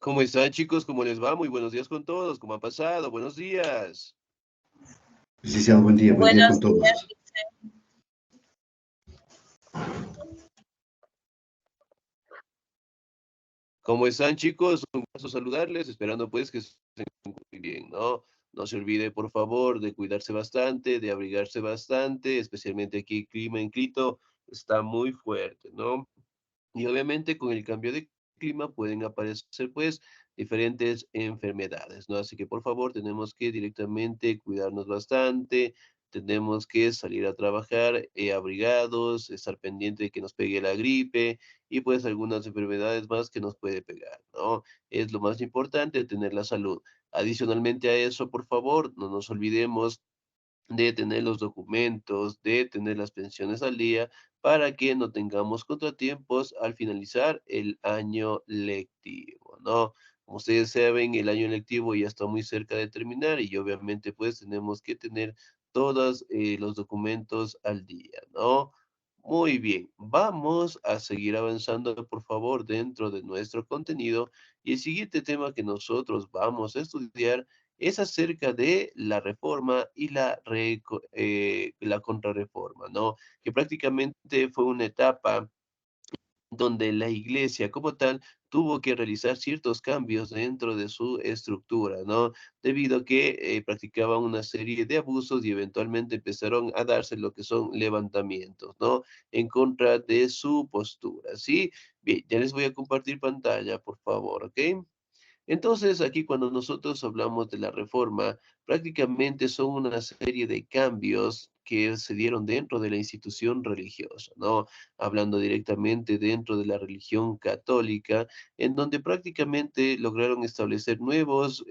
¿Cómo están, chicos? ¿Cómo les va? Muy buenos días con todos. ¿Cómo han pasado? Buenos días. Licenciado, buen día con Buenos días, todos. ¿Cómo están, chicos? Un gusto saludarles, esperando pues que estén muy bien, ¿no? No se olvide, por favor, de cuidarse bastante, de abrigarse bastante, especialmente aquí el clima en Quito está muy fuerte, ¿no? Y obviamente con el cambio de clima pueden aparecer pues diferentes enfermedades, ¿no? Así que por favor tenemos que directamente cuidarnos bastante, tenemos que salir a trabajar abrigados, estar pendiente de que nos pegue la gripe y pues algunas enfermedades más que nos puede pegar, ¿no? Es lo más importante, tener la salud. Adicionalmente a eso, por favor, no nos olvidemos de tener los documentos, de tener las pensiones al día, para que no tengamos contratiempos al finalizar el año lectivo, ¿no? Como ustedes saben, el año lectivo ya está muy cerca de terminar y obviamente pues tenemos que tener todos los documentos al día, ¿no? Muy bien, vamos a seguir avanzando, por favor, dentro de nuestro contenido y el siguiente tema que nosotros vamos a estudiar es acerca de la reforma y la contrarreforma, ¿no? Que prácticamente fue una etapa donde la iglesia como tal tuvo que realizar ciertos cambios dentro de su estructura, ¿no? Debido a que practicaban una serie de abusos y eventualmente empezaron a darse lo que son levantamientos, ¿no? En contra de su postura, ¿sí? Bien, ya les voy a compartir pantalla, por favor, ¿ok? Entonces, aquí cuando nosotros hablamos de la reforma, prácticamente son una serie de cambios que se dieron dentro de la institución religiosa, ¿no? Hablando directamente dentro de la religión católica, en donde prácticamente lograron establecer nuevas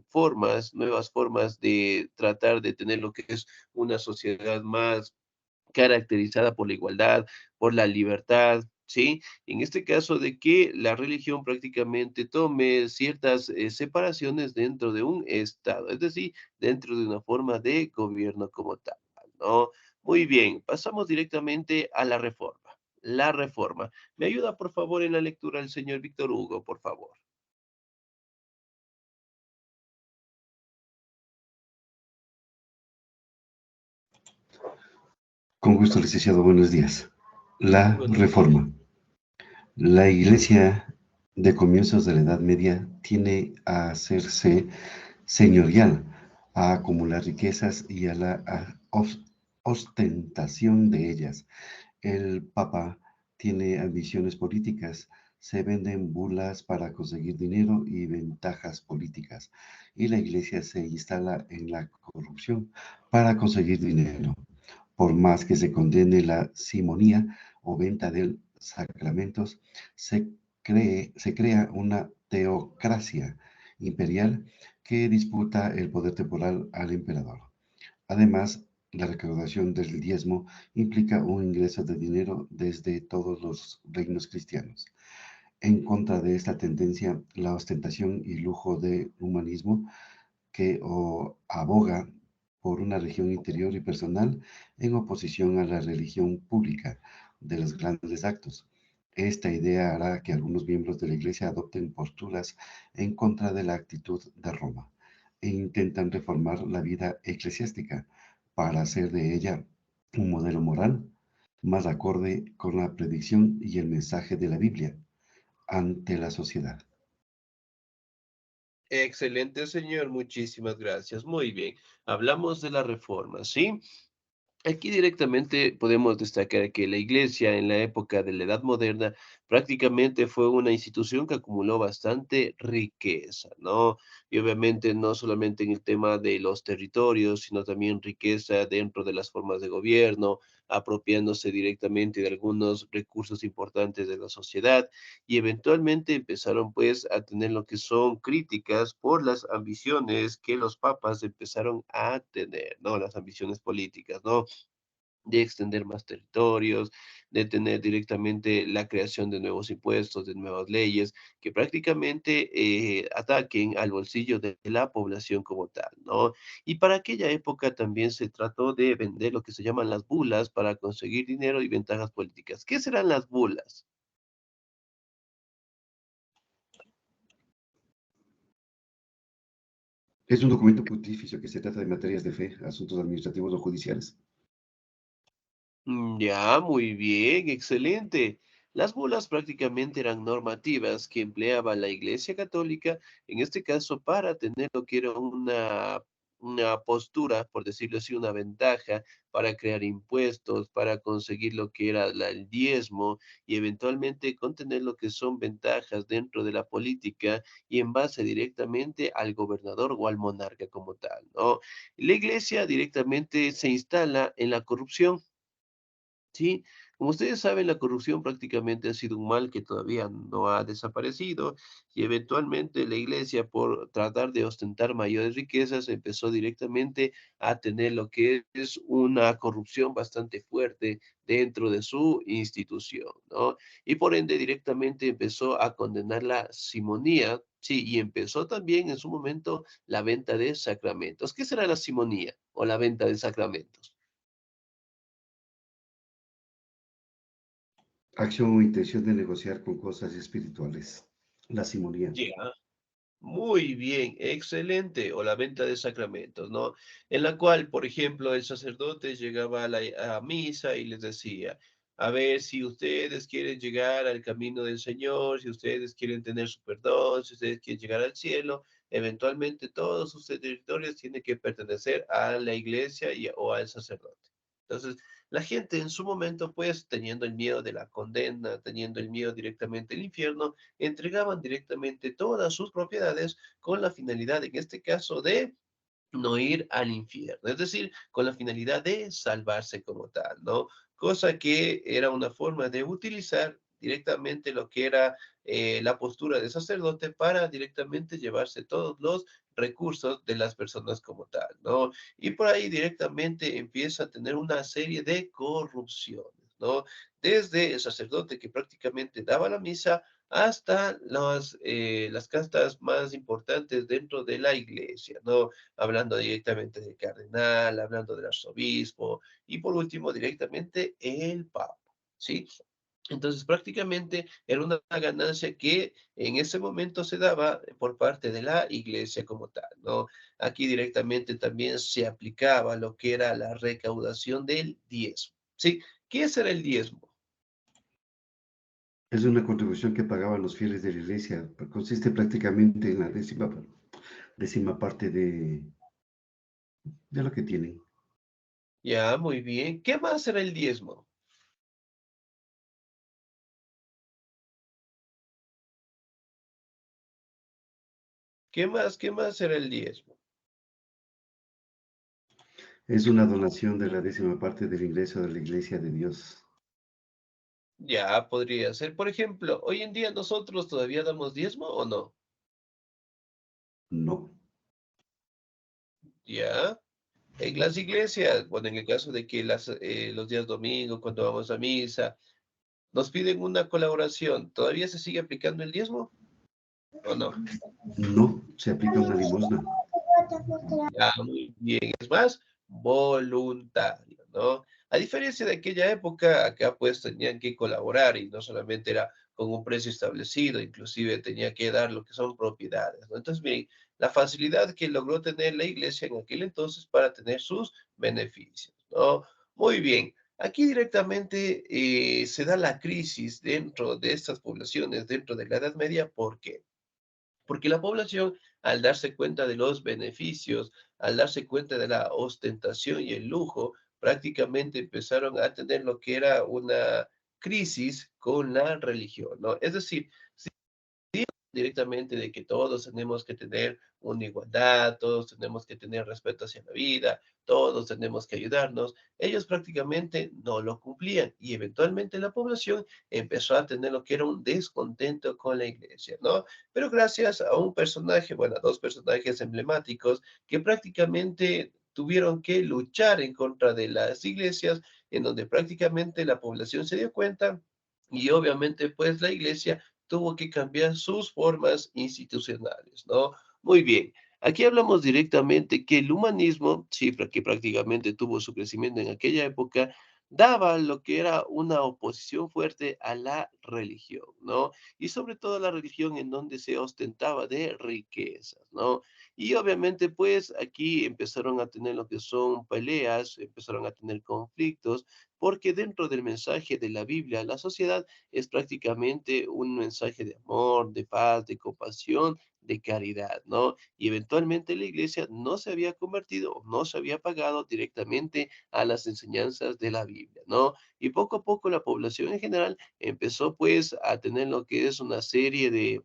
formas de tratar de tener lo que es una sociedad más caracterizada por la igualdad, por la libertad, ¿sí? En este caso de que la religión prácticamente tome ciertas separaciones dentro de un Estado, es decir, dentro de una forma de gobierno como tal, ¿no? Muy bien, pasamos directamente a la reforma. La reforma. ¿Me ayuda, por favor, en la lectura el señor Víctor Hugo, por favor? Con gusto, licenciado, buenos días. La Buenos días. reforma. La Iglesia de comienzos de la Edad Media tiene a hacerse señorial, a acumular riquezas y a la ostentación de ellas. El Papa tiene ambiciones políticas, se venden bulas para conseguir dinero y ventajas políticas, y la Iglesia se instala en la corrupción para conseguir dinero. Por más que se condene la simonía o venta de sacramentos, se crea una teocracia imperial que disputa el poder temporal al emperador. Además, la recaudación del diezmo implica un ingreso de dinero desde todos los reinos cristianos. En contra de esta tendencia, la ostentación y lujo de humanismo que aboga por una religión interior y personal en oposición a la religión pública de los grandes actos. Esta idea hará que algunos miembros de la Iglesia adopten posturas en contra de la actitud de Roma e intentan reformar la vida eclesiástica para hacer de ella un modelo moral más acorde con la predicción y el mensaje de la Biblia ante la sociedad. Excelente, señor. Muchísimas gracias. Muy bien. Hablamos de la reforma, ¿sí? Aquí directamente podemos destacar que la iglesia en la época de la Edad Moderna prácticamente fue una institución que acumuló bastante riqueza, ¿no? Y obviamente no solamente en el tema de los territorios, sino también riqueza dentro de las formas de gobierno, apropiándose directamente de algunos recursos importantes de la sociedad y eventualmente empezaron pues a tener lo que son críticas por las ambiciones que los papas empezaron a tener, ¿no? Las ambiciones políticas, ¿no? De extender más territorios, de tener directamente la creación de nuevos impuestos, de nuevas leyes, que prácticamente ataquen al bolsillo de la población como tal, ¿no? Y para aquella época también se trató de vender lo que se llaman las bulas para conseguir dinero y ventajas políticas. ¿Qué serán las bulas? Es un documento pontificio que se trata de materias de fe, asuntos administrativos o judiciales. Ya, muy bien, excelente. Las bulas prácticamente eran normativas que empleaba la Iglesia Católica, en este caso para tener lo que era una postura, por decirlo así, una ventaja para crear impuestos, para conseguir lo que era el diezmo y eventualmente contener lo que son ventajas dentro de la política y en base directamente al gobernador o al monarca como tal, ¿no? La Iglesia directamente se instala en la corrupción. Sí, como ustedes saben, la corrupción prácticamente ha sido un mal que todavía no ha desaparecido y eventualmente la iglesia, por tratar de ostentar mayores riquezas, empezó directamente a tener lo que es una corrupción bastante fuerte dentro de su institución, ¿no? Y por ende directamente empezó a condenar la simonía, sí, y empezó también en su momento la venta de sacramentos. ¿Qué será la simonía o la venta de sacramentos? Acción o intención de negociar con cosas espirituales. La simonía. Muy bien, excelente. O la venta de sacramentos, ¿no? En la cual, por ejemplo, el sacerdote llegaba a misa y les decía, a ver, si ustedes quieren llegar al camino del Señor, si ustedes quieren tener su perdón, si ustedes quieren llegar al cielo, eventualmente todos sus territorios tienen que pertenecer a la iglesia o al sacerdote. Entonces, la gente en su momento, pues, teniendo el miedo de la condena, teniendo el miedo directamente del infierno, entregaban directamente todas sus propiedades con la finalidad, en este caso, de no ir al infierno, es decir, con la finalidad de salvarse como tal, ¿no? Cosa que era una forma de utilizar directamente lo que era la postura de sacerdote para directamente llevarse todos los recursos de las personas como tal, ¿no? Y por ahí directamente empieza a tener una serie de corrupciones, ¿no? Desde el sacerdote que prácticamente daba la misa hasta las castas más importantes dentro de la iglesia, ¿no? Hablando directamente del cardenal, hablando del arzobispo y por último directamente el papa, ¿sí? Entonces prácticamente era una ganancia que en ese momento se daba por parte de la iglesia como tal, ¿no? Aquí directamente también se aplicaba lo que era la recaudación del diezmo, ¿sí? ¿Qué es el diezmo? Es una contribución que pagaban los fieles de la iglesia. Consiste prácticamente en la décima parte de lo que tienen. Ya, muy bien. ¿Qué más era el diezmo? ¿Qué más era el diezmo? Es una donación de la décima parte del ingreso de la iglesia de Dios. Ya, podría ser. Por ejemplo, hoy en día nosotros todavía damos diezmo o no? No, Ya. En las iglesias, bueno, en el caso de que los días domingo, cuando vamos a misa, nos piden una colaboración, ¿todavía se sigue aplicando el diezmo o no? no, se aplica una limosna. Ya, muy bien. Es más voluntario, ¿no? A diferencia de aquella época, acá pues tenían que colaborar y no solamente era con un precio establecido, inclusive tenía que dar lo que son propiedades, ¿no? Entonces, miren, la facilidad que logró tener la iglesia en aquel entonces para tener sus beneficios, ¿no? Muy bien. Aquí directamente se da la crisis dentro de estas poblaciones, dentro de la Edad Media. ¿Por qué? Porque la población, al darse cuenta de los beneficios, al darse cuenta de la ostentación y el lujo, prácticamente empezaron a tener lo que era una crisis con la religión, ¿no? Es decir, directamente de que todos tenemos que tener una igualdad, todos tenemos que tener respeto hacia la vida, todos tenemos que ayudarnos. Ellos prácticamente no lo cumplían y eventualmente la población empezó a tener lo que era un descontento con la iglesia, ¿no? Pero gracias a un personaje, bueno, a dos personajes emblemáticos que prácticamente tuvieron que luchar en contra de las iglesias, en donde prácticamente la población se dio cuenta y obviamente pues la iglesia tuvo que cambiar sus formas institucionales, ¿no? Muy bien. Aquí hablamos directamente que el humanismo, cifra que prácticamente tuvo su crecimiento en aquella época, daba lo que era una oposición fuerte a la religión, ¿no? Y sobre todo la religión en donde se ostentaba de riquezas, ¿no? Y obviamente, pues aquí empezaron a tener lo que son peleas, empezaron a tener conflictos, porque dentro del mensaje de la Biblia, la sociedad es prácticamente un mensaje de amor, de paz, de compasión, de caridad, ¿no? Y eventualmente la iglesia no se había convertido, no se había pagado directamente a las enseñanzas de la Biblia, ¿no? Y poco a poco la población en general empezó pues a tener lo que es una serie de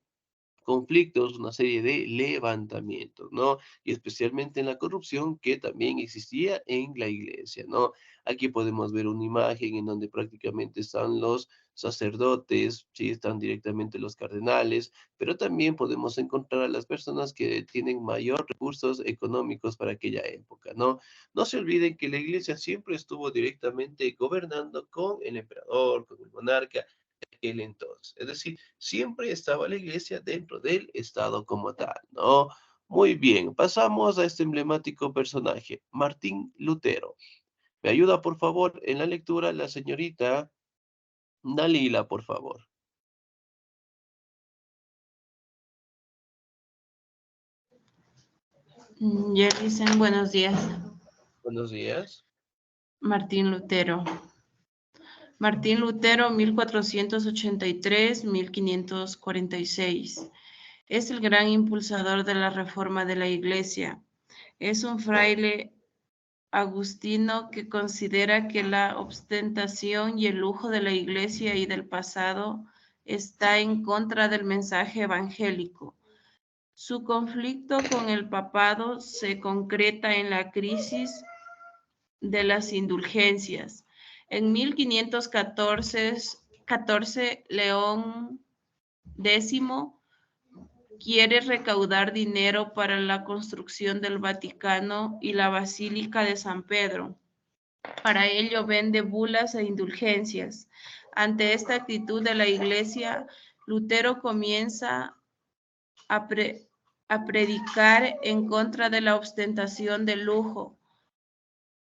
conflictos, una serie de levantamientos, ¿no? Y especialmente en la corrupción que también existía en la iglesia, ¿no? Aquí podemos ver una imagen en donde prácticamente están los sacerdotes, sí, están directamente los cardenales, pero también podemos encontrar a las personas que tienen mayor recursos económicos para aquella época, ¿no? No se olviden que la iglesia siempre estuvo directamente gobernando con el emperador, con el monarca, aquel entonces. Es decir, siempre estaba la iglesia dentro del Estado como tal, ¿no? Muy bien, pasamos a este emblemático personaje, Martín Lutero. ¿Me ayuda, por favor, en la lectura la señorita Dalila, por favor? Yerlisen, buenos días. Buenos días. Martín Lutero. Martín Lutero, 1483-1546. Es el gran impulsador de la reforma de la Iglesia. Es un fraile agustino que considera que la ostentación y el lujo de la Iglesia y del pasado está en contra del mensaje evangélico. Su conflicto con el papado se concreta en la crisis de las indulgencias. En 1514, León X quiere recaudar dinero para la construcción del Vaticano y la Basílica de San Pedro. Para ello vende bulas e indulgencias. Ante esta actitud de la Iglesia, Lutero comienza a, a predicar en contra de la ostentación del lujo.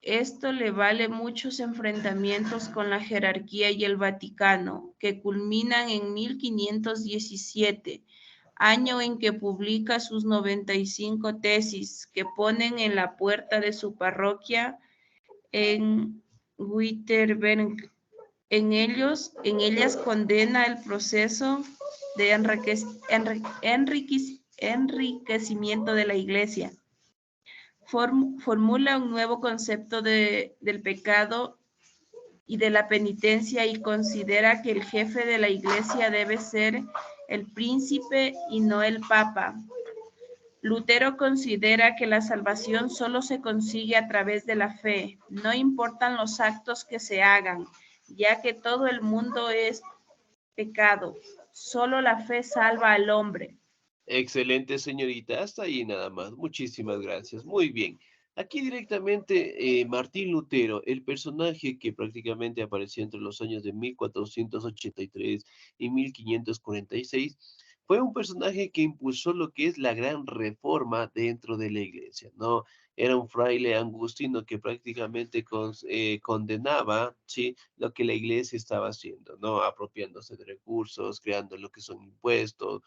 Esto le vale muchos enfrentamientos con la jerarquía y el Vaticano, que culminan en 1517, año en que publica sus 95 tesis, que ponen en la puerta de su parroquia en Wittenberg. En ellas condena el proceso de enriquecimiento de la Iglesia. Formula un nuevo concepto del pecado y de la penitencia y considera que el jefe de la Iglesia debe ser el príncipe y no el papa. Lutero considera que la salvación solo se consigue a través de la fe, no importan los actos que se hagan, ya que todo el mundo es pecado, solo la fe salva al hombre. Excelente, señorita. Hasta ahí nada más. Muchísimas gracias. Muy bien. Aquí directamente Martín Lutero, el personaje que prácticamente apareció entre los años de 1483 y 1546, fue un personaje que impulsó lo que es la gran reforma dentro de la iglesia, ¿no? Era un fraile angustino que prácticamente condenaba, ¿sí? Lo que la iglesia estaba haciendo, ¿no? Apropiándose de recursos, creando lo que son impuestos,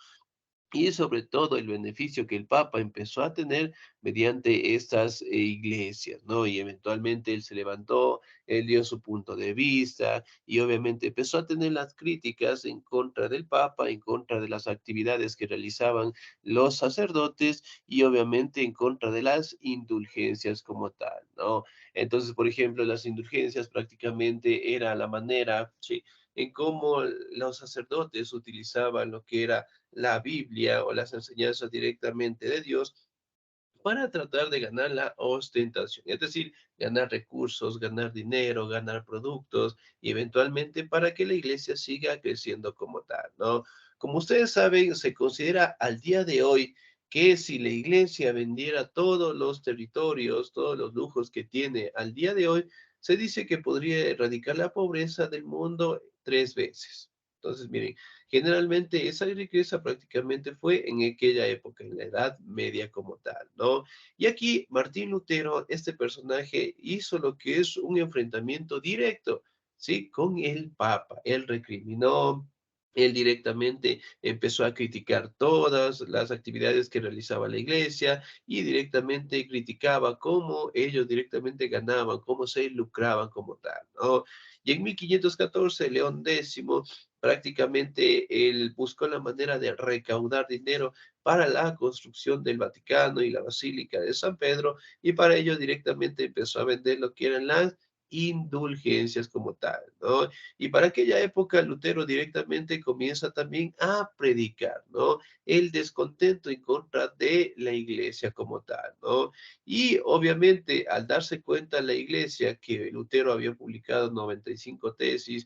y sobre todo el beneficio que el Papa empezó a tener mediante estas iglesias, ¿no? Y eventualmente él se levantó, él dio su punto de vista y obviamente empezó a tener las críticas en contra del Papa, en contra de las actividades que realizaban los sacerdotes y obviamente en contra de las indulgencias como tal, ¿no? Entonces, por ejemplo, las indulgencias prácticamente era la manera, ¿sí? En cómo los sacerdotes utilizaban lo que era la Biblia o las enseñanzas directamente de Dios para tratar de ganar la ostentación, es decir, ganar recursos, ganar dinero, ganar productos y eventualmente para que la iglesia siga creciendo como tal, ¿no? Como ustedes saben, se considera al día de hoy que si la iglesia vendiera todos los territorios, todos los lujos que tiene al día de hoy, se dice que podría erradicar la pobreza del mundo 3 veces. Entonces, miren, generalmente esa riqueza prácticamente fue en aquella época, en la Edad Media como tal, ¿no? Y aquí Martín Lutero, este personaje, hizo lo que es un enfrentamiento directo, ¿sí? Con el Papa. Él recriminó, Él directamente empezó a criticar todas las actividades que realizaba la iglesia y directamente criticaba cómo ellos directamente ganaban, cómo se lucraban como tal, ¿no? Y en 1514, León X prácticamente él buscó la manera de recaudar dinero para la construcción del Vaticano y la Basílica de San Pedro, y para ello directamente empezó a vender lo que eran las indulgencias como tal, ¿no? Y para aquella época Lutero directamente comienza también a predicar, ¿no? El descontento en contra de la iglesia como tal, ¿no? Y obviamente al darse cuenta la iglesia que Lutero había publicado 95 tesis,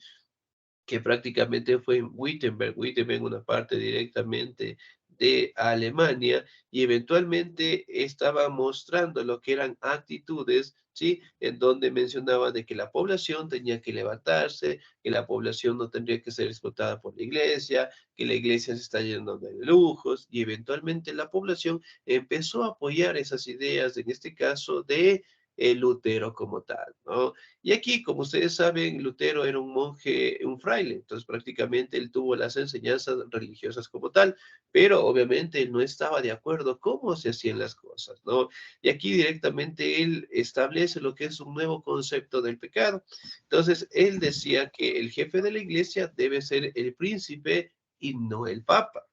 que prácticamente fue en Wittenberg, Wittenberg una parte directamente de Alemania, y eventualmente estaba mostrando lo que eran actitudes, ¿sí? En donde mencionaba de que la población tenía que levantarse, que la población no tendría que ser explotada por la iglesia, que la iglesia se está llenando de lujos, y eventualmente la población empezó a apoyar esas ideas, en este caso de Lutero como tal, ¿no? Y aquí, como ustedes saben, Lutero era un monje, un fraile, entonces prácticamente él tuvo las enseñanzas religiosas como tal, pero obviamente él no estaba de acuerdo cómo se hacían las cosas, ¿no? Y aquí directamente él establece lo que es un nuevo concepto del pecado. Entonces, él decía que el jefe de la iglesia debe ser el príncipe y no el papa.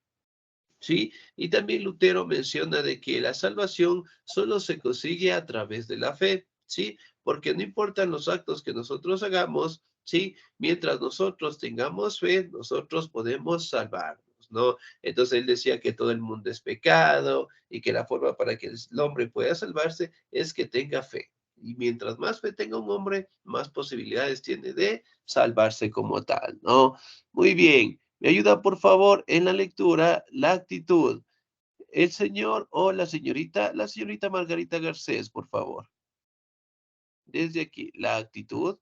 ¿Sí? Y también Lutero menciona de que la salvación solo se consigue a través de la fe, ¿sí? Porque no importan los actos que nosotros hagamos, ¿sí? Mientras nosotros tengamos fe, nosotros podemos salvarnos, ¿no? Entonces él decía que todo el mundo es pecado y que la forma para que el hombre pueda salvarse es que tenga fe. Y mientras más fe tenga un hombre, más posibilidades tiene de salvarse como tal, ¿no? Muy bien. Me ayuda, por favor, en la lectura, la actitud. El señor o la señorita Margarita Garcés, por favor. Desde aquí, la actitud.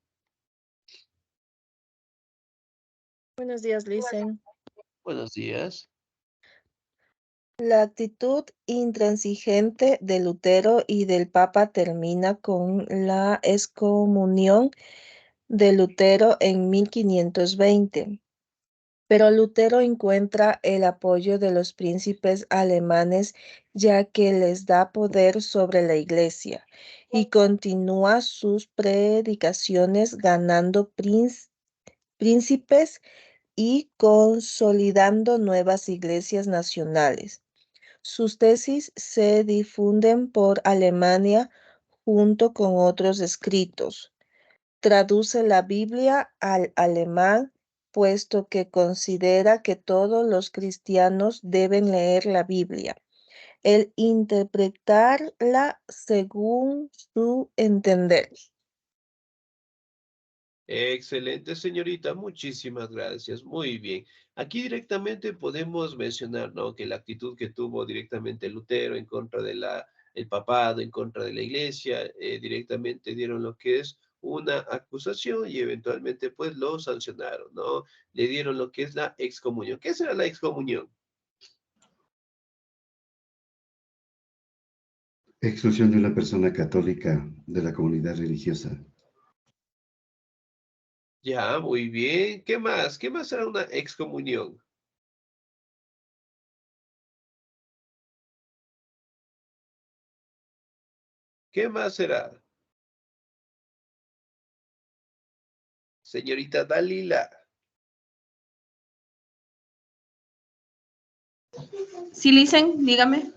Buenos días, Lisen. Buenos días. La actitud intransigente de Lutero y del Papa termina con la excomunión de Lutero en 1520. Pero Lutero encuentra el apoyo de los príncipes alemanes ya que les da poder sobre la iglesia y continúa sus predicaciones ganando príncipes y consolidando nuevas iglesias nacionales. Sus tesis se difunden por Alemania junto con otros escritos. Traduce la Biblia al alemán, puesto que considera que todos los cristianos deben leer la Biblia, el interpretarla según su entender. Excelente, señorita. Muchísimas gracias. Muy bien. Aquí directamente podemos mencionar, ¿no? Que la actitud que tuvo directamente Lutero en contra de el papado, en contra de la iglesia, directamente dieron lo que es una acusación y eventualmente pues lo sancionaron, ¿no? Le dieron lo que es la excomunión. ¿Qué será la excomunión? Exclusión de una persona católica de la comunidad religiosa. Ya, muy bien. ¿Qué más? ¿Qué más será una excomunión? ¿Qué más será? Señorita Dalila. Sí, Lisen, dígame.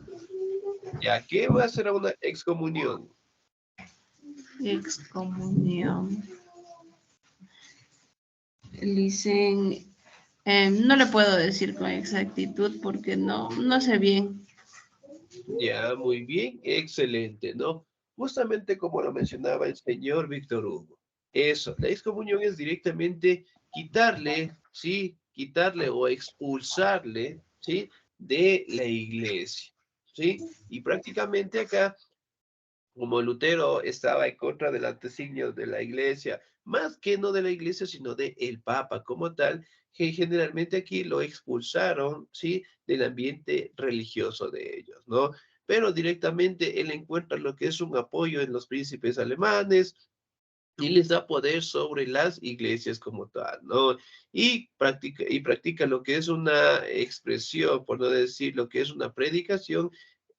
Ya, ¿qué más será una excomunión? Excomunión. Lisen, no le puedo decir con exactitud porque no sé bien. Ya, muy bien, excelente, ¿no? Justamente como lo mencionaba el señor Víctor Hugo. Eso, la excomunión es directamente quitarle, ¿sí? Quitarle o expulsarle, ¿sí? De la iglesia, ¿sí? Y prácticamente acá como Lutero estaba en contra del antesignio de la iglesia, más que no de la iglesia, sino de el papa como tal, que generalmente aquí lo expulsaron, ¿sí? Del ambiente religioso de ellos, ¿no? Pero directamente él encuentra lo que es un apoyo en los príncipes alemanes, y les da poder sobre las iglesias como tal, ¿no? Y practica lo que es una expresión, por no decir lo que es una predicación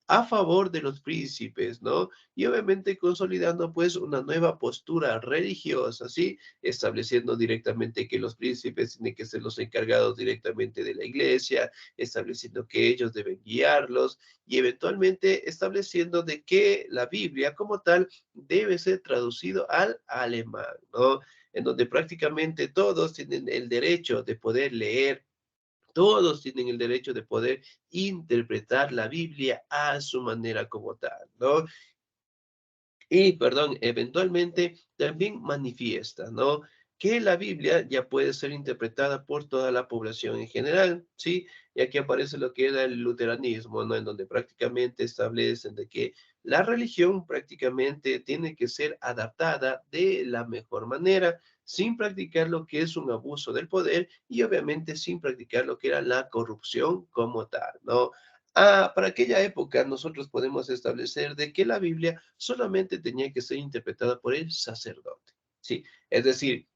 a favor de los príncipes, ¿no? Y obviamente consolidando pues una nueva postura religiosa, ¿sí? Estableciendo directamente que los príncipes tienen que ser los encargados directamente de la iglesia, estableciendo que ellos deben guiarlos y eventualmente estableciendo de que la Biblia como tal debe ser traducido al alemán, ¿no? En donde prácticamente todos tienen el derecho de poder leer, todos tienen el derecho de poder interpretar la Biblia a su manera como tal, ¿no? Y, perdón, eventualmente también manifiesta, ¿no? Que la Biblia ya puede ser interpretada por toda la población en general, ¿sí? Y aquí aparece lo que era el luteranismo, ¿no? En donde prácticamente establecen de que la religión prácticamente tiene que ser adaptada de la mejor manera, sin practicar lo que es un abuso del poder y obviamente sin practicar lo que era la corrupción como tal, ¿no? Para aquella época nosotros podemos establecer de que la Biblia solamente tenía que ser interpretada por el sacerdote, ¿sí? Es decir,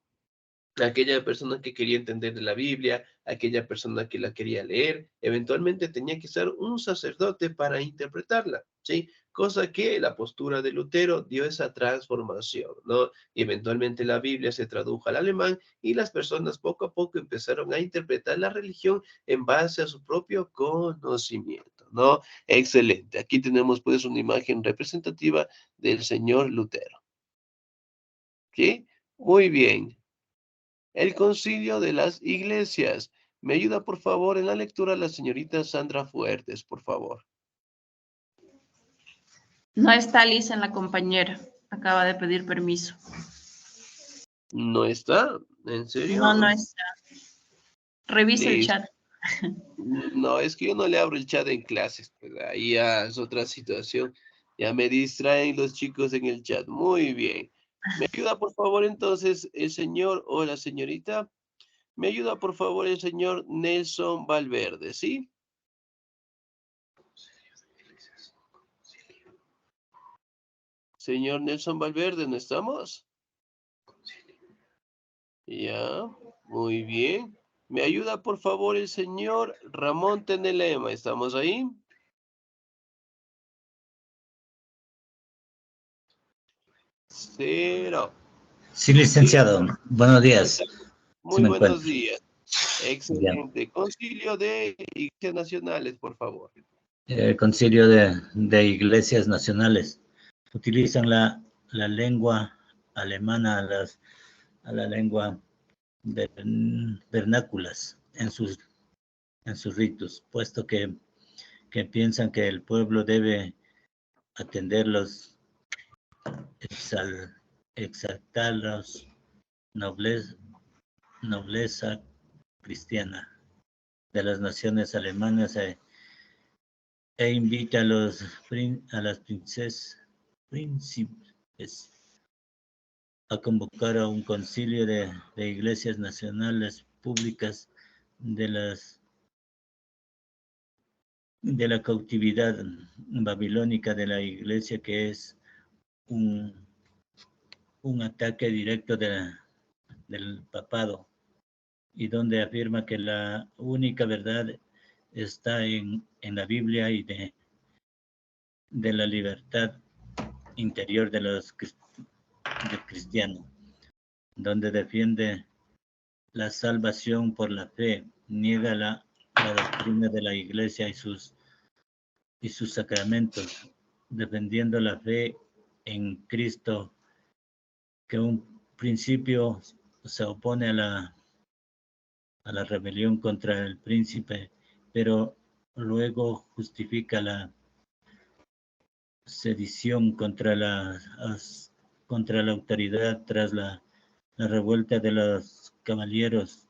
aquella persona que quería entender de la Biblia, aquella persona que la quería leer, eventualmente tenía que ser un sacerdote para interpretarla, ¿sí? Cosa que la postura de Lutero dio esa transformación, ¿no? Y eventualmente la Biblia se tradujo al alemán y las personas poco a poco empezaron a interpretar la religión en base a su propio conocimiento, ¿no? Excelente. Aquí tenemos pues una imagen representativa del señor Lutero, ¿sí? Muy bien. El Concilio de las Iglesias. Me ayuda, por favor, en la lectura la señorita Sandra Fuertes, por favor. No está Lisa, la compañera. Acaba de pedir permiso. ¿No está? ¿En No, no serio? está. Revisa el Listo. chat. No, es que yo no le abro el chat en clases, pues ahí ya es otra situación. Ya me distraen los chicos en el chat. Muy bien. ¿Me ayuda, por favor, entonces, el señor o la señorita? ¿Me ayuda, por favor, el señor Nelson Valverde, sí? Señor Nelson Valverde, ¿no estamos? Ya, muy bien. ¿Me ayuda, por favor, el señor Ramón Tenelema? ¿Estamos ahí? Cero. Sí, Sí, licenciado. Buenos ¿qué días. tal? Se Muy me buenos encuentra. días. Ya. Excelente. Concilio de Iglesias Nacionales, por favor. El Concilio de Iglesias Nacionales utilizan la lengua alemana a la lengua vernáculas en sus ritos, puesto que piensan que el pueblo debe atender los exaltar los nobleza cristiana de las naciones alemanas e invita a las príncipes a convocar a un concilio de iglesias nacionales públicas de de la cautividad babilónica de la iglesia, que es un, un ataque directo del papado, y donde afirma que la única verdad está en la Biblia y de la libertad interior del cristiano, donde defiende la salvación por la fe, niega la doctrina de la iglesia y sus sacramentos, defendiendo la fe en Cristo, que un principio se opone a la rebelión contra el príncipe, pero luego justifica la sedición contra la autoridad tras la revuelta de los caballeros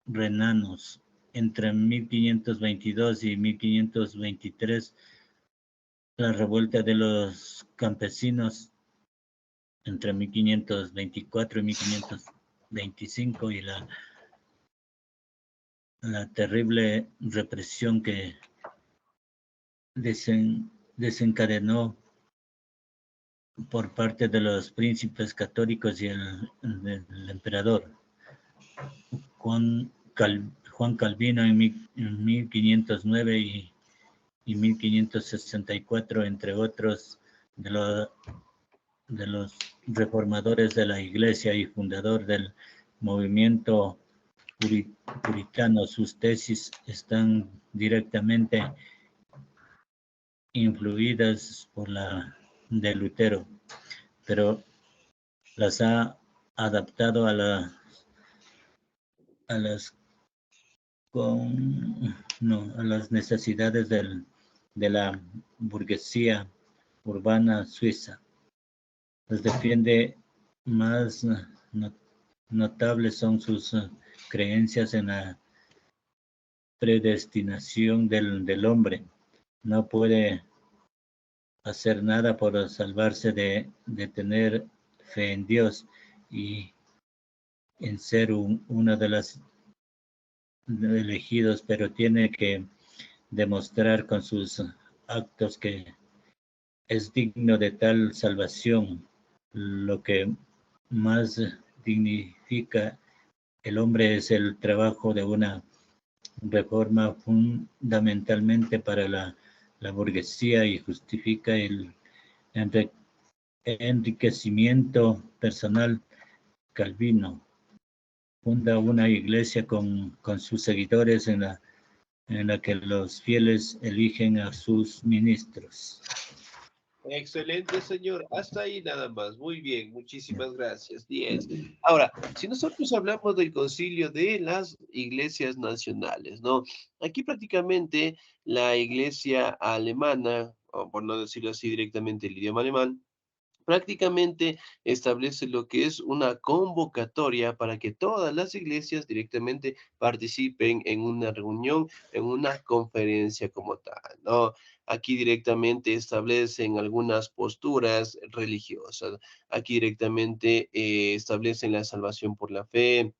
renanos entre 1522 y 1523, la revuelta de los campesinos entre 1524 y 1525 y la terrible represión que desencadenó por parte de los príncipes católicos y el emperador. Juan Calvino en 1509 y 1564, entre otros de los reformadores de la Iglesia y fundador del movimiento puritano. Sus tesis están directamente influidas por la de Lutero, pero las ha adaptado a las necesidades de la burguesía urbana suiza. Los defiende más notables son sus creencias en la predestinación del hombre. No puede hacer nada por salvarse de tener fe en Dios y en ser uno de los elegidos, pero tiene que demostrar con sus actos que es digno de tal salvación. Lo que más dignifica el hombre es el trabajo de una reforma fundamentalmente para la burguesía y justifica el enriquecimiento personal. Calvino funda una iglesia con sus seguidores en la que los fieles eligen a sus ministros. Excelente, señor. Hasta ahí nada más. Muy bien, muchísimas gracias. 10. Ahora, si nosotros hablamos del concilio de las iglesias nacionales, ¿no? Aquí prácticamente la iglesia alemana, o por no decirlo así directamente el idioma alemán, prácticamente establece lo que es una convocatoria para que todas las iglesias directamente participen en una reunión, en una conferencia como tal, ¿no? Aquí directamente establecen algunas posturas religiosas. Aquí directamente establecen la salvación por la fe,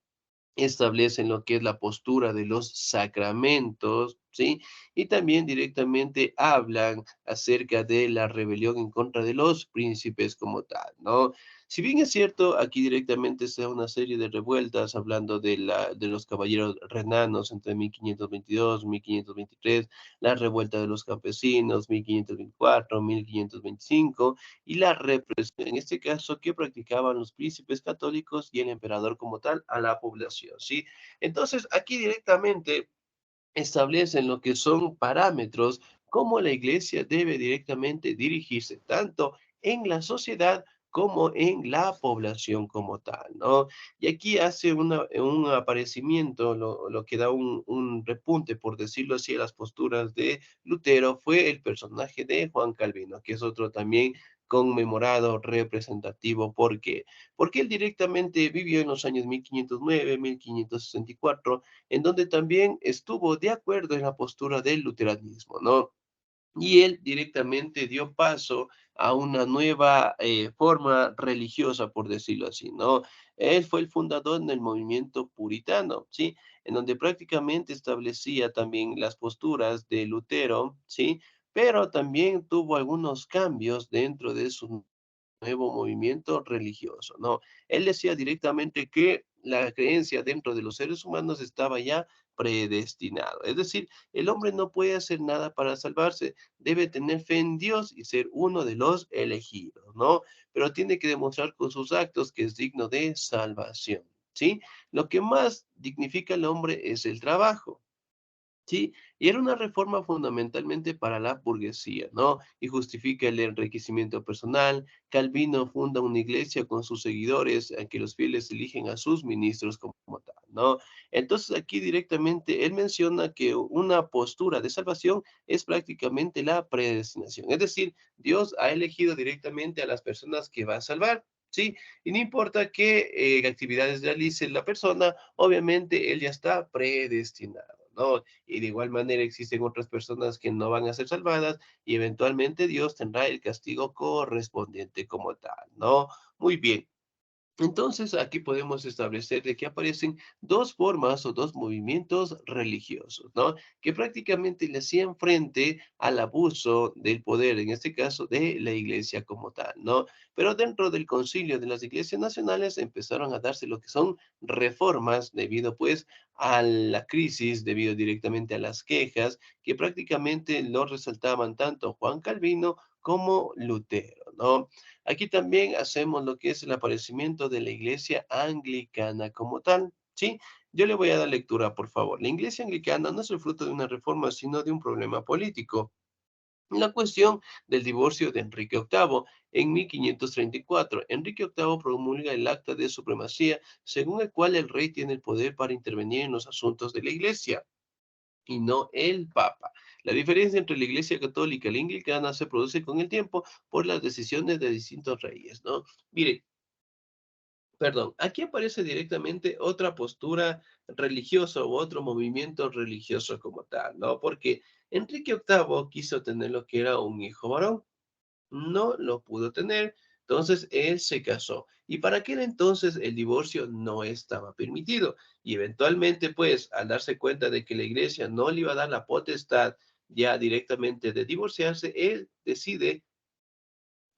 establecen lo que es la postura de los sacramentos, ¿sí? Y también directamente hablan acerca de la rebelión en contra de los príncipes como tal, ¿no? Si bien es cierto, aquí directamente se da una serie de revueltas hablando de los caballeros renanos entre 1522 y 1523, la revuelta de los campesinos 1524, 1525, y la represión, en este caso, que practicaban los príncipes católicos y el emperador como tal a la población, ¿sí? Entonces, aquí directamente establecen lo que son parámetros, cómo la iglesia debe directamente dirigirse, tanto en la sociedad como en la población como tal, ¿no? Y aquí hace un aparecimiento, lo que da un repunte, por decirlo así, a las posturas de Lutero, fue el personaje de Juan Calvino, que es otro también conmemorado, representativo. ¿Por qué? Porque él directamente vivió en los años 1509, 1564, en donde también estuvo de acuerdo en la postura del luteranismo, ¿no? Y él directamente dio paso a una nueva forma religiosa, por decirlo así, ¿no? Él fue el fundador del movimiento puritano, ¿sí? En donde prácticamente establecía también las posturas de Lutero, ¿sí? Pero también tuvo algunos cambios dentro de su nuevo movimiento religioso, ¿no? Él decía directamente que la creencia dentro de los seres humanos estaba ya predestinado. Es decir, el hombre no puede hacer nada para salvarse, debe tener fe en Dios y ser uno de los elegidos, ¿no? Pero tiene que demostrar con sus actos que es digno de salvación, ¿sí? Lo que más dignifica al hombre es el trabajo. Sí, y era una reforma fundamentalmente para la burguesía, ¿no? Y justifica el enriquecimiento personal. Calvino funda una iglesia con sus seguidores, en que los fieles eligen a sus ministros como tal, ¿no? Entonces aquí directamente él menciona que una postura de salvación es prácticamente la predestinación. Es decir, Dios ha elegido directamente a las personas que va a salvar. Sí, y no importa qué actividades realice la persona, obviamente él ya está predestinado, ¿no? Y de igual manera existen otras personas que no van a ser salvadas y eventualmente Dios tendrá el castigo correspondiente como tal, ¿no? Muy bien. Entonces, aquí podemos establecer de que aparecen dos formas o dos movimientos religiosos, ¿no? Que prácticamente le hacían frente al abuso del poder, en este caso de la iglesia como tal, ¿no? Pero dentro del concilio de las iglesias nacionales empezaron a darse lo que son reformas debido pues a la crisis, debido directamente a las quejas que prácticamente lo resaltaban tanto Juan Calvino como Lutero, ¿no? Aquí también hacemos lo que es el aparecimiento de la iglesia anglicana como tal, ¿sí? Yo le voy a dar lectura, por favor. La iglesia anglicana no es el fruto de una reforma, sino de un problema político. La cuestión del divorcio de Enrique VIII en 1534. Enrique VIII promulga el acta de supremacía, según el cual el rey tiene el poder para intervenir en los asuntos de la iglesia y no el Papa. La diferencia entre la Iglesia Católica y la Anglicana se produce con el tiempo por las decisiones de distintos reyes, ¿no? Mire, perdón, aquí aparece directamente otra postura religiosa u otro movimiento religioso como tal, ¿no? Porque Enrique VIII quiso tener lo que era un hijo varón, no lo pudo tener, entonces él se casó. Y para aquel entonces el divorcio no estaba permitido. Y eventualmente, pues, al darse cuenta de que la iglesia no le iba a dar la potestad ya directamente de divorciarse, él decide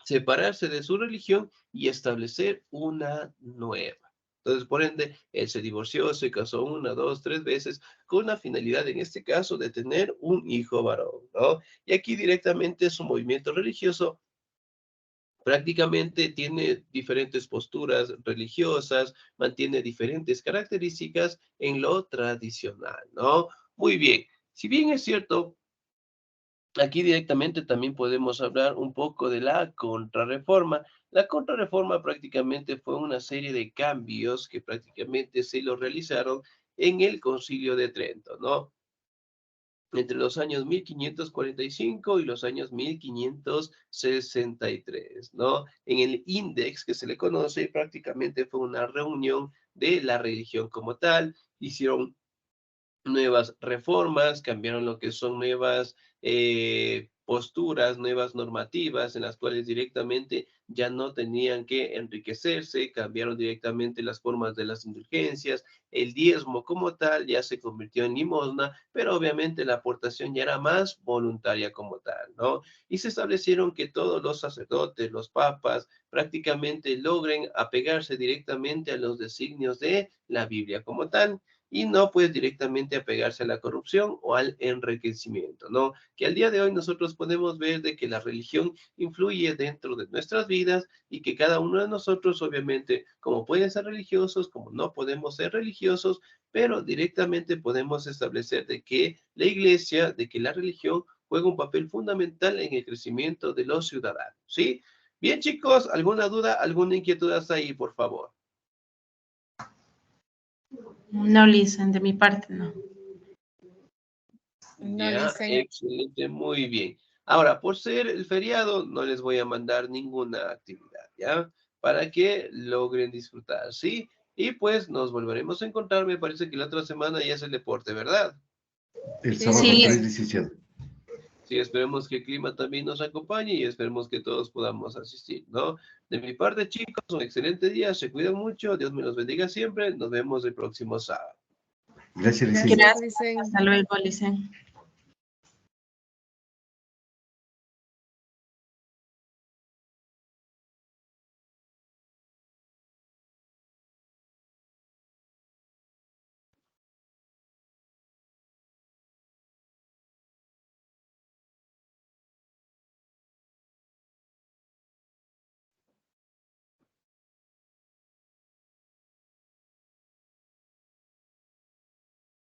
separarse de su religión y establecer una nueva. Entonces, por ende, él se divorció, se casó una, dos, tres veces, con la finalidad, en este caso, de tener un hijo varón, ¿no? Y aquí directamente su movimiento religioso prácticamente tiene diferentes posturas religiosas, mantiene diferentes características en lo tradicional, ¿no? Muy bien. Si bien es cierto, aquí directamente también podemos hablar un poco de la contrarreforma. La contrarreforma prácticamente fue una serie de cambios que prácticamente se lo realizaron en el Concilio de Trento, ¿no? Entre los años 1545 y los años 1563, ¿no? En el Index, que se le conoce, prácticamente fue una reunión de la religión como tal, hicieron nuevas reformas, cambiaron lo que son nuevas posturas, nuevas normativas en las cuales directamente ya no tenían que enriquecerse, cambiaron directamente las formas de las indulgencias, el diezmo como tal ya se convirtió en limosna, pero obviamente la aportación ya era más voluntaria como tal, ¿no? Y se establecieron que todos los sacerdotes, los papas, prácticamente logren apegarse directamente a los designios de la Biblia como tal y no pues directamente apegarse a la corrupción o al enriquecimiento, ¿no? Que al día de hoy nosotros podemos ver de que la religión influye dentro de nuestras vidas y que cada uno de nosotros, obviamente, como pueden ser religiosos, como no podemos ser religiosos, pero directamente podemos establecer de que la iglesia, de que la religión juega un papel fundamental en el crecimiento de los ciudadanos, ¿sí? Bien, chicos, ¿alguna duda, alguna inquietud hasta ahí, por favor? No, Lisa, de mi parte no. No, Ya, Lisen. excelente, muy bien. Ahora, por ser el feriado, no les voy a mandar ninguna actividad, ¿ya? Para que logren disfrutar, ¿sí? Y pues nos volveremos a encontrar, me parece que la otra semana ya es el deporte, ¿verdad? El Sí, sábado Sí, 3-17. Sí, esperemos que el clima también nos acompañe y esperemos que todos podamos asistir, ¿no? De mi parte, chicos, un excelente día, se cuidan mucho, Dios me los bendiga siempre, nos vemos el próximo sábado. Gracias, Licen. Gracias, gracias. Lisen. Hasta luego, Lisa.